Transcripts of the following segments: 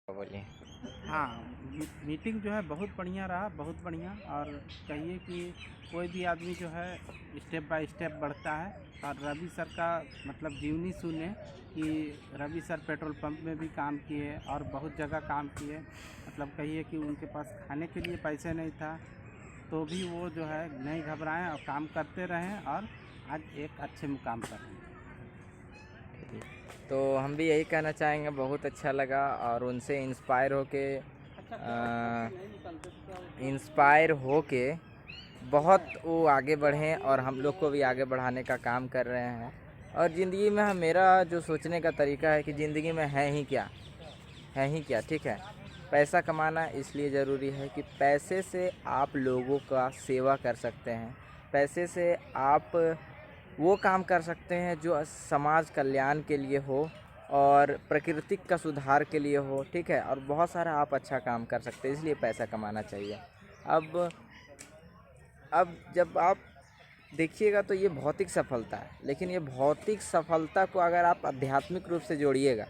बोलिए। हाँ, मीटिंग जो है बहुत बढ़िया रहा, बहुत बढ़िया। और कहिए कि कोई भी आदमी जो है स्टेप बाय स्टेप बढ़ता है। और रवि सर का मतलब जीवनी सुने कि रवि सर पेट्रोल पंप में भी काम किए और बहुत जगह काम किए। मतलब कहिए कि उनके पास खाने के लिए पैसे नहीं था, तो भी वो जो है नहीं घबराएं और काम करते रहें और आज एक अच्छे मुकाम पर हैं। तो हम भी यही कहना चाहेंगे, बहुत अच्छा लगा और उनसे इंस्पायर होके बहुत वो आगे बढ़ें और हम लोग को भी आगे बढ़ाने का काम कर रहे हैं। और ज़िंदगी में मेरा जो सोचने का तरीका है कि ज़िंदगी में है ही क्या, ठीक है। पैसा कमाना इसलिए ज़रूरी है कि पैसे से आप लोगों का सेवा कर सकते हैं, पैसे से आप वो काम कर सकते हैं जो समाज कल्याण के लिए हो और प्रकृति का सुधार के लिए हो, ठीक है। और बहुत सारा आप अच्छा काम कर सकते हैं, इसलिए पैसा कमाना चाहिए। अब अब जब आप देखिएगा तो ये भौतिक सफलता है, लेकिन ये भौतिक सफलता को अगर आप आध्यात्मिक रूप से जोड़िएगा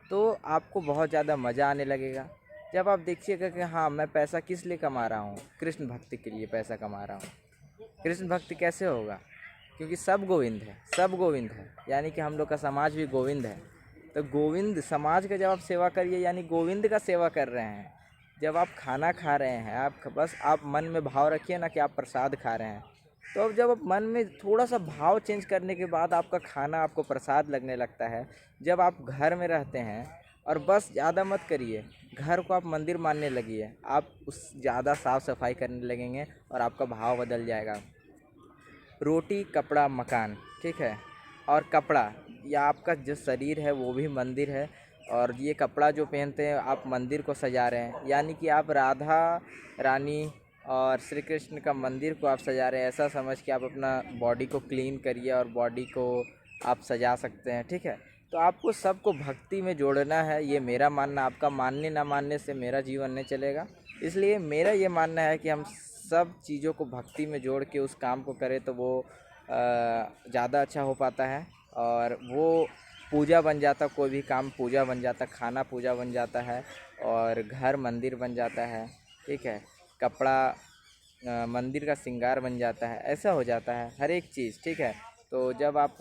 तो आपको बहुत ज़्यादा मज़ा आने लगेगा। जब आप देखिएगा कि हाँ, मैं पैसा किस लिए कमा रहा हूँ, कृष्ण भक्ति के लिए पैसा कमा रहा हूँ। कृष्ण भक्ति कैसे होगा? क्योंकि सब गोविंद है, यानी कि हम लोग का समाज भी गोविंद है। तो गोविंद समाज का जब आप सेवा करिए यानी गोविंद का सेवा कर रहे हैं। जब आप खाना खा रहे हैं, आप मन में भाव रखिए ना कि आप प्रसाद खा रहे हैं। तो अब जब आप मन में थोड़ा सा भाव चेंज करने के बाद आपका खाना आपको प्रसाद लगने लगता है। जब आप घर में रहते हैं और बस ज़्यादा मत करिए, घर को आप मंदिर मानने लगिए, आप उस ज़्यादा साफ़ सफाई करने लगेंगे और आपका भाव बदल जाएगा। रोटी कपड़ा मकान, ठीक है। और कपड़ा या आपका जो शरीर है वो भी मंदिर है। और ये कपड़ा जो पहनते हैं आप मंदिर को सजा रहे हैं, यानी कि आप राधा रानी और श्री कृष्ण का मंदिर को आप सजा रहे हैं। ऐसा समझ के आप अपना बॉडी को क्लीन करिए और बॉडी को आप सजा सकते हैं, ठीक है। तो आपको सबको भक्ति में जोड़ना है, ये मेरा मानना। आपका मानने ना मानने से मेरा जीवन नहीं चलेगा। इसलिए मेरा ये मानना है कि हम सब चीज़ों को भक्ति में जोड़ के उस काम को करें तो वो ज़्यादा अच्छा हो पाता है। और वो पूजा बन जाता, कोई भी काम पूजा बन जाता, खाना पूजा बन जाता है और घर मंदिर बन जाता है, ठीक है। कपड़ा मंदिर का श्रृंगार बन जाता है, ऐसा हो जाता है हर एक चीज़, ठीक है। तो जब आप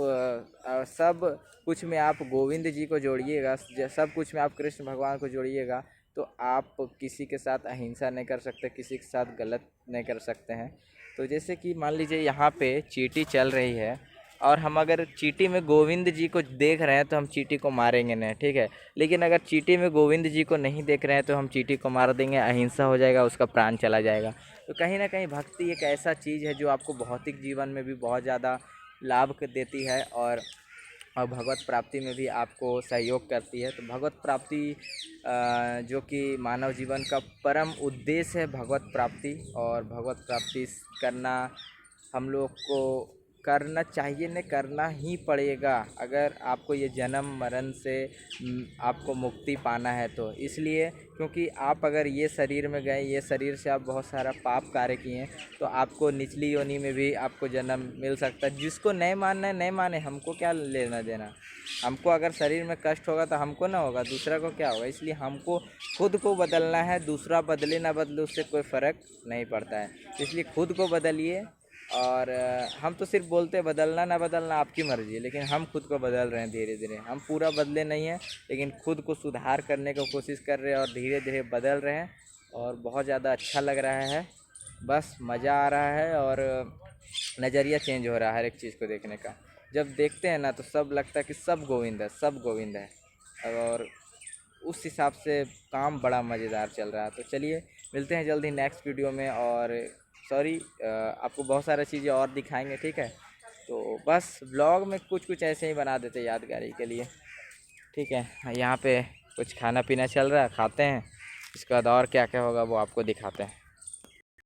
सब कुछ में आप गोविंद जी को जोड़िएगा, सब कुछ में आप कृष्ण भगवान को जोड़िएगा, तो आप किसी के साथ अहिंसा नहीं कर सकते, किसी के साथ गलत नहीं कर सकते हैं। तो जैसे कि मान लीजिए यहाँ पे चींटी चल रही है और हम अगर चींटी में गोविंद जी को देख रहे हैं तो हम चींटी को मारेंगे नहीं, ठीक है। लेकिन अगर चींटी में गोविंद जी को नहीं देख रहे हैं तो हम चींटी को मार देंगे, अहिंसा हो जाएगा, उसका प्राण चला जाएगा। तो कहीं ना कहीं भक्ति एक ऐसा चीज़ है जो आपको भौतिक जीवन में भी बहुत ज़्यादा लाभ देती है और भगवत प्राप्ति में भी आपको सहयोग करती है। तो भगवत प्राप्ति जो कि मानव जीवन का परम उद्देश्य है, भगवत प्राप्ति। और भगवत प्राप्ति करना हम लोग को करना चाहिए, नहीं करना ही पड़ेगा अगर आपको ये जन्म मरण से आपको मुक्ति पाना है तो। इसलिए क्योंकि आप अगर ये शरीर में गए, ये शरीर से आप बहुत सारा पाप कार्य किए तो आपको निचली योनि में भी आपको जन्म मिल सकता है। जिसको नहीं मानना है नहीं माने, हमको क्या लेना देना। हमको अगर शरीर में कष्ट होगा तो हमको ना होगा, दूसरा को क्या होगा। इसलिए हमको खुद को बदलना है, दूसरा बदले ना बदले उससे कोई फ़र्क नहीं पड़ता है। इसलिए खुद को बदलिए। और हम तो सिर्फ बोलते हैं बदलना ना बदलना आपकी मर्ज़ी है, लेकिन हम खुद को बदल रहे हैं धीरे धीरे। हम पूरा बदले नहीं हैं, लेकिन खुद को सुधार करने की कोशिश कर रहे हैं और धीरे धीरे बदल रहे हैं। और बहुत ज़्यादा अच्छा लग रहा है, बस मज़ा आ रहा है और नज़रिया चेंज हो रहा है हर एक चीज़ को देखने का। जब देखते हैं ना तो सब लगता है कि सब गोविंद है, सब गोविंद है। और उस हिसाब से काम बड़ा मज़ेदार चल रहा है। तो चलिए मिलते हैं जल्दी नेक्स्ट वीडियो में। और सॉरी, आपको बहुत सारी चीज़ें और दिखाएंगे, ठीक है। तो बस ब्लॉग में कुछ कुछ ऐसे ही बना देते यादगारी के लिए, ठीक है। यहाँ पे कुछ खाना पीना चल रहा है, खाते हैं, इसके बाद और क्या क्या होगा वो आपको दिखाते हैं।